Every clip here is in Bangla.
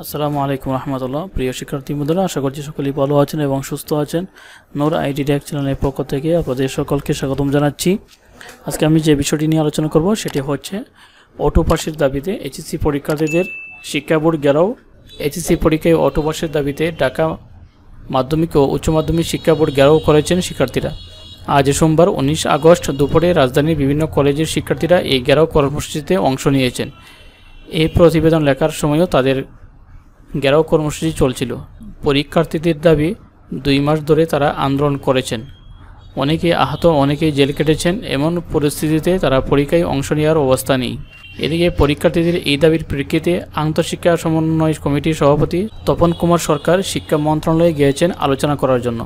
আসসালামু আলাইকুম রহমতুল্লাহ। প্রিয় শিক্ষার্থী বন্ধুরা, আশা করছি সকলেই ভালো আছেন এবং সুস্থ আছেন। নূর আইডি ট্যাগ চ্যানেলের পক্ষ থেকে আপনাদের সকলকে স্বাগতম জানাচ্ছি। আজকে আমি যে বিষয়টি নিয়ে আলোচনা করব সেটি হচ্ছে অটো পাসের দাবিতে এইচএসসি পরীক্ষার্থীদের শিক্ষা বোর্ড ঘেরাও। এইচএসসি পরীক্ষায় অটো পাসের দাবিতে ঢাকা মাধ্যমিক ও উচ্চ মাধ্যমিক শিক্ষা বোর্ড ঘেরাও করেছেন শিক্ষার্থীরা। আজ সোমবার 19 আগস্ট দুপুরে রাজধানীর বিভিন্ন কলেজের শিক্ষার্থীরা এই ঘেরাও কর্মসূচিতে অংশ নিয়েছেন। এই প্রতিবেদন লেখার সময়ও তাদের ঘেরাও কর্মসূচি চলছিল। পরীক্ষার্থীদের দাবি 2 মাস ধরে তারা আন্দোলন করেছেন। অনেকেই আহত, অনেকেই জেল কেটেছেন। এমন পরিস্থিতিতে তারা পরীক্ষায় অংশ নেওয়ার অবস্থা নেই। এদিকে পরীক্ষার্থীদের এই দাবির প্রেক্ষিতে আন্তঃশিক্ষা সমন্বয় কমিটির সভাপতি তপন কুমার সরকার শিক্ষা মন্ত্রণালয়ে গিয়েছেন আলোচনা করার জন্য।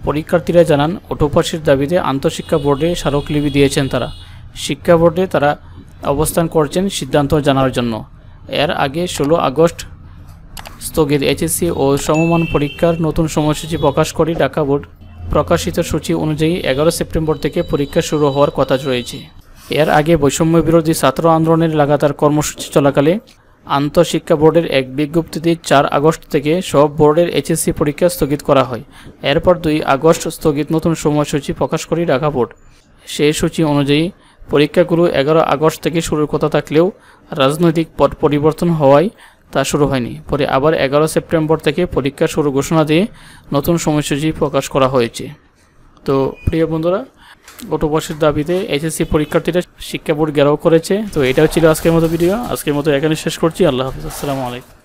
পরীক্ষার্থীরা জানান, অটো পাসের দাবিতে আন্তঃশিক্ষা বোর্ডে স্মারকলিপি দিয়েছেন তারা। শিক্ষা বোর্ডে তারা অবস্থান করছেন সিদ্ধান্ত জানার জন্য। এর আগে 16 আগস্ট স্থগিত এইচএসসি ও সমমান পরীক্ষার নতুন সময়সূচি প্রকাশ করে ঢাকা বোর্ড। প্রকাশিত সূচি অনুযায়ী 11 সেপ্টেম্বর থেকে পরীক্ষা শুরু হওয়ার কথা রয়েছে। এর আগে বৈষম্য বিরোধী ছাত্র আন্দোলনের লাগাতার কর্মসূচি চলাকালে আন্তঃশিক্ষা বোর্ডের এক বিজ্ঞপ্তিতে 4 আগস্ট থেকে সব বোর্ডের এইচএসসি পরীক্ষা স্থগিত করা হয়। এরপর 2 আগস্ট স্থগিত নতুন সময়সূচি প্রকাশ করে ঢাকা বোর্ড। সেই সূচি অনুযায়ী পরীক্ষাগুলো 11 আগস্ট থেকে শুরুর কথা থাকলেও রাজনৈতিক পট পরিবর্তন হওয়ায় তা শুরু হয়নি। পরে আবার 11 সেপ্টেম্বর থেকে পরীক্ষা শুরু ঘোষণা দিয়ে নতুন সময়সূচি প্রকাশ করা হয়েছে। তো প্রিয় বন্ধুরা, অটো পাসের দাবিতে এইচএসসি পরীক্ষার্থীরা শিক্ষা বোর্ড ঘেরাও করেছে। তো এটাও ছিল আজকের মতো ভিডিও। আজকের মতো এখানে শেষ করছি। আল্লাহ হাফিজ। আসসালামু আলাইকুম।